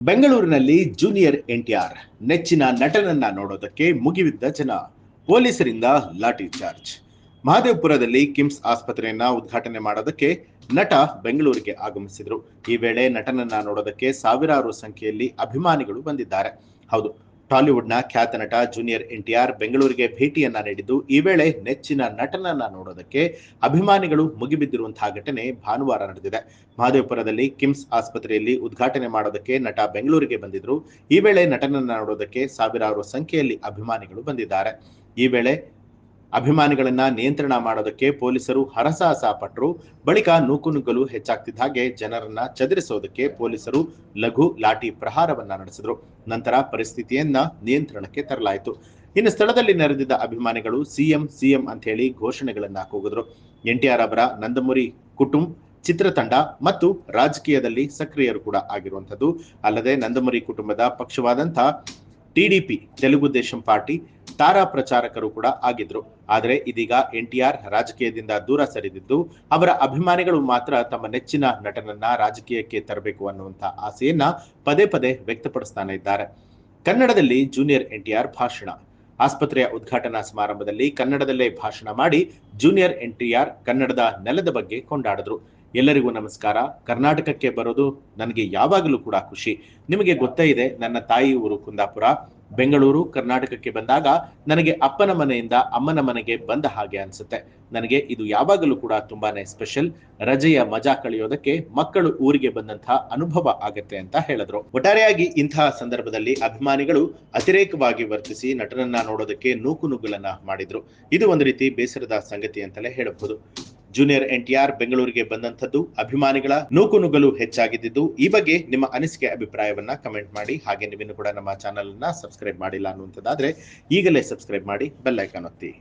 ಬೆಂಗಳೂರಿನಲ್ಲಿ ಜೂನಿಯರ್ ಎನ್‌ಟಿಆರ್ ನೆಚ್ಚಿನ ನಟನನ್ನ ನೋಡೋದಕ್ಕೆ ಮುಗಿಬಿದ್ದ ಜನ. ಪೊಲೀಸರಿಂದ ಲಾಠಿ ಚಾರ್ಜ್. ಮಹದೇವಪುರದಲ್ಲಿ ಕಿಮ್ಸ್ ಆಸ್ಪತ್ರೆಯನ್ನ ಉದ್ಘಾಟನೆ ಮಾಡೋದಕ್ಕೆ ನಟ ಬೆಂಗಳೂರಿಗೆ ಆಗಮಿಸಿದ್ರು. ಈ ವೇಳೆ ನಟನನ್ನ ನೋಡೋದಕ್ಕೆ ಸಾವಿರಾರು ಸಂಖ್ಯೆಯಲ್ಲಿ ಅಭಿಮಾನಿಗಳು ಬಂದಿದ್ದಾರೆ. ಹೌದು, ಟಾಲಿವುಡ್ನ ಖ್ಯಾತ ನಟ ಜೂನಿಯರ್ ಎನ್‌ಟಿಆರ್ ಬೆಂಗಳೂರಿಗೆ ಭೇಟಿಯನ್ನ ನೀಡಿದ್ದು, ಈ ವೇಳೆ ನೆಚ್ಚಿನ ನಟನನ್ನ ನೋಡೋದಕ್ಕೆ ಅಭಿಮಾನಿಗಳು ಮುಗಿಬಿದ್ದಿರುವಂತಹ ಘಟನೆ ಭಾನುವಾರ ನಡೆದಿದೆ. ಮಹದೇವಪುರದಲ್ಲಿ ಕಿಮ್ಸ್ ಆಸ್ಪತ್ರೆಯಲ್ಲಿ ಉದ್ಘಾಟನೆ ಮಾಡೋದಕ್ಕೆ ನಟ ಬೆಂಗಳೂರಿಗೆ ಬಂದಿದ್ರು. ಈ ವೇಳೆ ನಟನನ್ನ ನೋಡೋದಕ್ಕೆ ಸಾವಿರಾರು ಸಂಖ್ಯೆಯಲ್ಲಿ ಅಭಿಮಾನಿಗಳು ಬಂದಿದ್ದಾರೆ. ಈ ವೇಳೆ ಅಭಿಮಾನಿಗಳನ್ನ ನಿಯಂತ್ರಣ ಮಾಡೋದಕ್ಕೆ ಪೊಲೀಸರು ಹರಸಾಹಸ ಪಟ್ಟರು. ಬಳಿಕ ನೂಕುನುಗ್ಗಲು ಹೆಚ್ಚಾಗ್ತಿದ್ದ ಹಾಗೆ ಜನರನ್ನ ಚದುರಿಸೋದಕ್ಕೆ ಪೊಲೀಸರು ಲಘು ಲಾಠಿ ಪ್ರಹಾರವನ್ನ ನಡೆಸಿದ್ರು. ನಂತರ ಪರಿಸ್ಥಿತಿಯನ್ನ ನಿಯಂತ್ರಣಕ್ಕೆ ತರಲಾಯಿತು. ಇನ್ನು ಸ್ಥಳದಲ್ಲಿ ನೆರೆದಿದ್ದ ಅಭಿಮಾನಿಗಳು ಸಿಎಂ ಅಂತ ಹೇಳಿ ಘೋಷಣೆಗಳನ್ನ ಕೂಗಿದ್ರು. ಎನ್‌ಟಿಆರ್ ಅವರ ನಂದಮುರಿ ಕುಟುಂಬ ಚಿತ್ರತಂಡ ಮತ್ತು ರಾಜಕೀಯದಲ್ಲಿ ಸಕ್ರಿಯರು ಕೂಡ ಆಗಿರುವಂತದ್ದು. ಅಲ್ಲದೆ ನಂದಮುರಿ ಕುಟುಂಬದ ಪಕ್ಷವಾದಂತ ಟಿಡಿಪಿ ತೆಲುಗು ದೇಶಂ ಪಾರ್ಟಿ ತಾರಾ ಪ್ರಚಾರಕರು ಕೂಡ ಆಗಿದ್ರು. ಆದರೆ ಇದೀಗ ಎನ್‌ಟಿಆರ್ ರಾಜಕೀಯದಿಂದ ದೂರ ಸರಿದಿದ್ದು, ಅವರ ಅಭಿಮಾನಿಗಳು ಮಾತ್ರ ತಮ್ಮ ನೆಚ್ಚಿನ ನಟನನ್ನ ರಾಜಕೀಯಕ್ಕೆ ತರಬೇಕು ಅನ್ನುವಂತ ಆಸೆಯನ್ನ ಪದೇ ಪದೇ ವ್ಯಕ್ತಪಡಿಸ್ತಾನೆ ಇದ್ದಾರೆ. ಕನ್ನಡದಲ್ಲಿ ಜೂನಿಯರ್ ಎನ್‌ಟಿಆರ್ ಭಾಷಣ. ಆಸ್ಪತ್ರೆಯ ಉದ್ಘಾಟನಾ ಸಮಾರಂಭದಲ್ಲಿ ಕನ್ನಡದಲ್ಲೇ ಭಾಷಣ ಮಾಡಿ ಜೂನಿಯರ್ ಎನ್‌ಟಿಆರ್ ಕನ್ನಡದ ನೆಲದ ಬಗ್ಗೆ ಕೊಂಡಾಡಿದ್ರು. ಎಲ್ಲರಿಗೂ ನಮಸ್ಕಾರ. ಕರ್ನಾಟಕಕ್ಕೆ ಬರೋದು ನನಗೆ ಯಾವಾಗಲೂ ಕೂಡ ಖುಷಿ. ನಿಮಗೆ ಗೊತ್ತೇ ಇದೆ, ನನ್ನ ತಾಯಿ ಊರು ಕುಂದಾಪುರ. ಬೆಂಗಳೂರು ಕರ್ನಾಟಕಕ್ಕೆ ಬಂದಾಗ ನನಗೆ ಅಪ್ಪನ ಮನೆಯಿಂದ ಅಮ್ಮನ ಮನೆಗೆ ಬಂದ ಹಾಗೆ ಅನ್ಸುತ್ತೆ. ನನಗೆ ಇದು ಯಾವಾಗಲೂ ಕೂಡ ತುಂಬಾನೇ ಸ್ಪೆಷಲ್. ರಜೆಯ ಮಜಾ ಕಳೆಯೋದಕ್ಕೆ ಮಕ್ಕಳು ಊರಿಗೆ ಬಂದಂತಹ ಅನುಭವ ಆಗತ್ತೆ ಅಂತ ಹೇಳಿದ್ರು. ಒಟ್ಟಾರೆಯಾಗಿ ಇಂತಹ ಸಂದರ್ಭದಲ್ಲಿ ಅಭಿಮಾನಿಗಳು ಅತಿರೇಕವಾಗಿ ವರ್ತಿಸಿ ನಟನನ್ನ ನೋಡೋದಕ್ಕೆ ನೂಕುನುಗ್ಗಲನ್ನ ಮಾಡಿದ್ರು. ಇದು ಒಂದು ರೀತಿ ಬೇಸರದ ಸಂಗತಿ ಅಂತಲೇ ಹೇಳಬಹುದು. ಜೂನಿಯರ್ ಎನ್‌ಟಿಆರ್ ಬೆಂಗಳೂರಿಗೆ ಬಂದಂತದ್ದು ಅಭಿಮಾನಿಗಳ ನೂಕುನುಗ್ಗಲು ಹೆಚ್ಚಾಗಿದ್ದು. ಈ ಬಗ್ಗೆ ನಿಮ್ಮ ಅನಿಸಿಕೆ ಅಭಿಪ್ರಾಯವನ್ನ ಕಮೆಂಟ್ ಮಾಡಿ. ಹಾಗೆ ನೀವಿನ್ನು ಕೂಡ ನಮ್ಮ ಚಾನೆಲ್ ಅನ್ನ ಸಬ್ಸ್ಕ್ರೈಬ್ ಮಾಡಿಲ್ಲ ಅನ್ನುವಂಥದ್ದಾದ್ರೆ ಈಗಲೇ ಸಬ್ಸ್ಕ್ರೈಬ್ ಮಾಡಿ, ಬೆಲ್ ಐಕಾನ್ ಒತ್ತಿ.